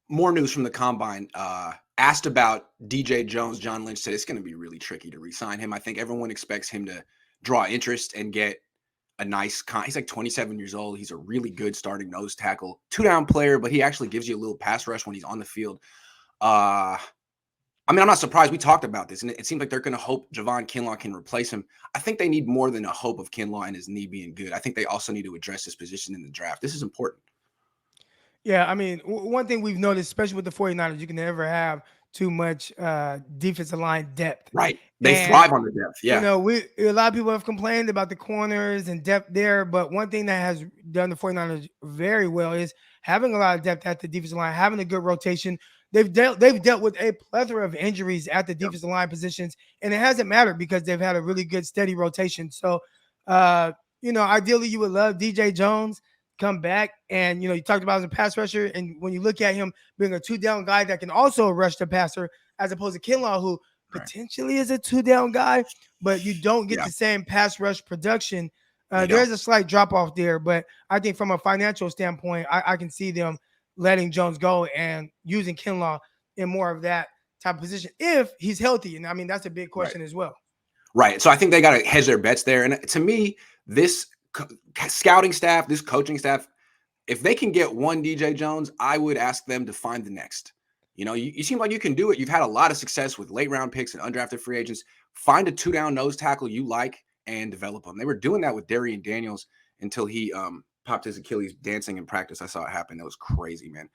more news from the combine. Asked about DJ Jones, John Lynch said it's going to be really tricky to re-sign him. I think everyone expects him to draw interest and get a nice he's like 27 years old. He's a really good starting nose tackle, 2-down player, but he actually gives you a little pass rush when he's on the field. I mean, I'm not surprised. We talked about this, and it seems like they're going to hope Javon Kinlaw can replace him. I think they need more than a hope of Kinlaw and his knee being good. I think they also need to address his position in the draft. This is important. Yeah, I mean, one thing we've noticed, especially with the 49ers, you can never have too much defensive line depth. Right. They And thrive on the depth. you Yeah. know, a lot of people have complained about the corners and depth there, but one thing that has done the 49ers very well is having a lot of depth at the defensive line, having a good rotation. They've dealt with a plethora of injuries at the Yep. defensive line positions, and it hasn't mattered because they've had a really good steady rotation. So, ideally you would love DJ Jones come back, and you talked about as a pass rusher, and when you look at him being a 2-down guy that can also rush the passer, as opposed to Kinlaw, who Right. potentially is a 2-down guy, but you don't get Yeah. the same pass rush production. You There's don't. a slight drop off there, but I think from a financial standpoint, I can see them letting Jones go and using Kinlaw in more of that type of position if he's healthy. And I mean, that's a big Right. question as well. Right. So I think they got to hedge their bets there. And to me, this scouting staff, this coaching staff, if they can get one DJ Jones, I would ask them to find the next. You seem like you can do it. You've had a lot of success with late round picks and undrafted free agents. Find a 2-down nose tackle you like and develop them. They were doing that with Darian Daniels until he popped his Achilles dancing in practice. I saw it happen. That was crazy, man.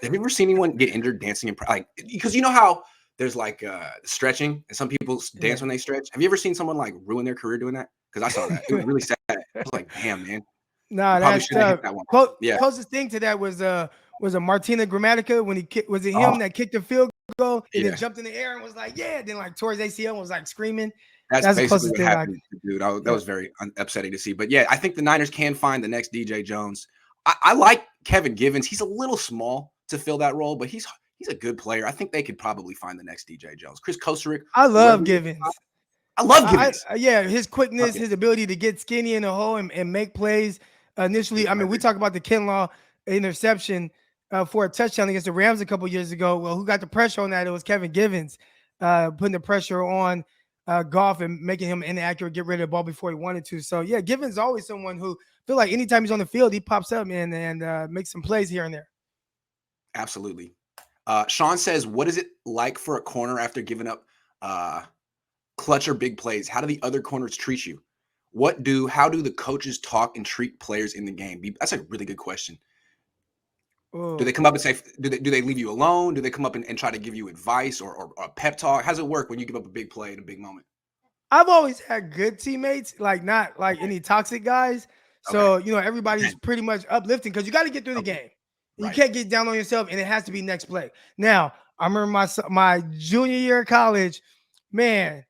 Have you ever seen anyone get injured dancing in practice? Like, because you know how there's like stretching and some people dance Yeah. when they stretch. Have you ever seen someone like ruin their career doing that? Because I saw that. It was really sad. I was like, damn, man. You Nah, probably that's shouldn't have hit that one. Yeah. closest thing to that was a Martina Gramatica when was it Oh, him that kicked the field goal and then yeah. jumped in the air and was like, yeah, then like towards ACL and was like screaming. That's That's the basically closest what thing happened, dude. That yeah. was very upsetting to see. But yeah, I think the Niners can find the next DJ Jones. I like Kevin Givens. He's a little small to fill that role, but he's a good player. I think they could probably find the next DJ Jones. Chris Kosarick, I whoever. love Givens. I love Givens. Yeah, his quickness, Love it. his ability to get skinny in the hole and make plays. Initially, I mean, we talk about the Kinlaw interception for a touchdown against the Rams a couple years ago. Well, who got the pressure on that? It was Kevin Givens putting the pressure on Goff and making him inaccurate, get rid of the ball before he wanted to. So, yeah, Givens is always someone who feel like anytime he's on the field, he pops up, man, and makes some plays here and there. Absolutely. Sean says, what is it like for a corner after giving up clutch or big plays? How do the other corners treat you? How do the coaches talk and treat players in the game? That's a really good question. Do they Oh, come up and say, do they leave you alone? Do they come up and try to give you advice or a pep talk? How's it work when you give up a big play in a big moment? I've always had good teammates, like not like Okay. any toxic guys. Okay. So, everybody's Okay. pretty much uplifting because you got to get through the Okay. game. You Right. can't get down on yourself, and it has to be next play. Now, I remember my junior year of college, man,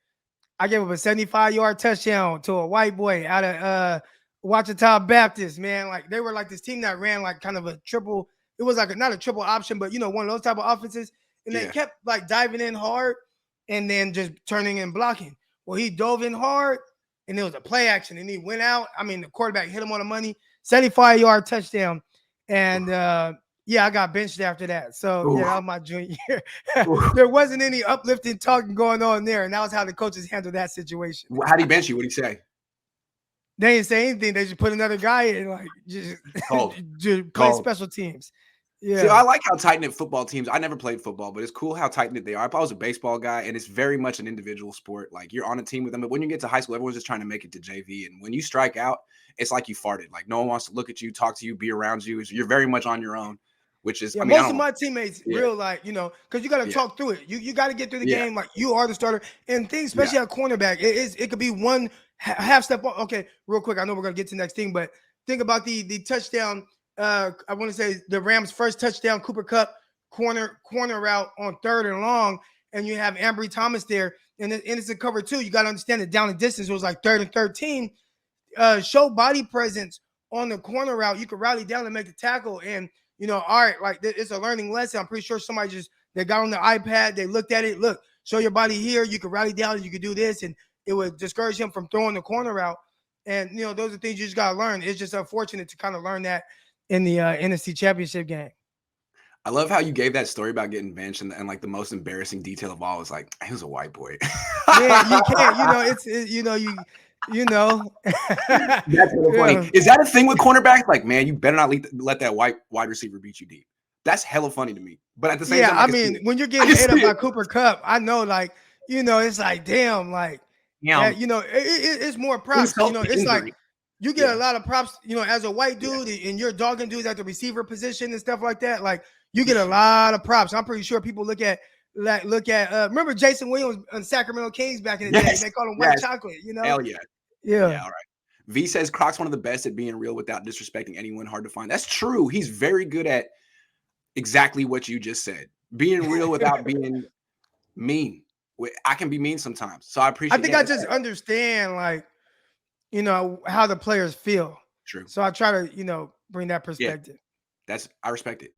I gave up a 75-yard touchdown to a white boy out of Ouachita Baptist, man. Like they were like this team that ran like kind of a triple. It was like not a triple option, but one of those type of offenses. And they Yeah. kept like diving in hard and then just turning and blocking. Well, he dove in hard and it was a play action and he went out. I mean, the quarterback hit him on the money, 75-yard touchdown. And yeah, I got benched after that. So Ooh. yeah, that was my junior year. Ooh. There wasn't any uplifting talking going on there. And that was how the coaches handled that situation. How do you bench you? What do you say? They didn't say anything. They just put another guy in, like just, Cold. just play Cold. special teams. See, I Yeah. like how tight knit football teams. I never played football, but it's cool how tight knit they are. I was a baseball guy, and it's very much an individual sport. Like you're on a team with them, but when you get to high school, everyone's just trying to make it to JV. And when you strike out, it's like you farted. Like no one wants to look at you, talk to you, be around you. You're very much on your own, which is, Yeah, I mean, I most of don't. my teammates Yeah, real like, because you got to yeah, talk through it. You got to get through the yeah, game like you are the starter. And things, yeah. especially at cornerback, it could be one half step. Okay, real quick. I know we're gonna get to the next thing, but think about the touchdown. I want to say the Rams' first touchdown, Cooper Kupp corner route on 3rd and long, and you have Ambry Thomas there, and it's a cover two. You got to understand that down the distance it was like 3rd and 13. Show body presence on the corner route. You could rally down and make the tackle, and all right, like it's a learning lesson. I'm pretty sure somebody they got on the iPad, they looked at it. Look, show your body here. You could rally down, and you could do this, and it would discourage him from throwing the corner route. And those are things you just gotta learn. It's just unfortunate to kind of learn that in the NFC Championship game. I love how you gave that story about getting benched, and like the most embarrassing detail of all was like he was a white boy. Yeah, you can't. You know. That's really funny. Yeah. Is that a thing with cornerbacks? Like, man, you better not let that white wide receiver beat you deep. That's hella funny to me. But at the same time, I mean, when you're getting ate up by Cooper Kupp, I know, like, it's like, damn, like, that, it's more props. It's like you get a lot of props, as a white dude and you're dogging dudes at the receiver position and stuff like that. Like, you get a lot of props. I'm pretty sure people look at remember Jason Williams on Sacramento Kings back in the day? They called him white chocolate, Hell yeah. Yeah. All right. V says Croc's one of the best at being real without disrespecting anyone. Hard to find. That's true. He's very good at exactly what you just said. Being real without being mean. I can be mean sometimes. So I appreciate. I think I just understand, like, how the players feel. True. So I try to, bring that perspective. I respect it.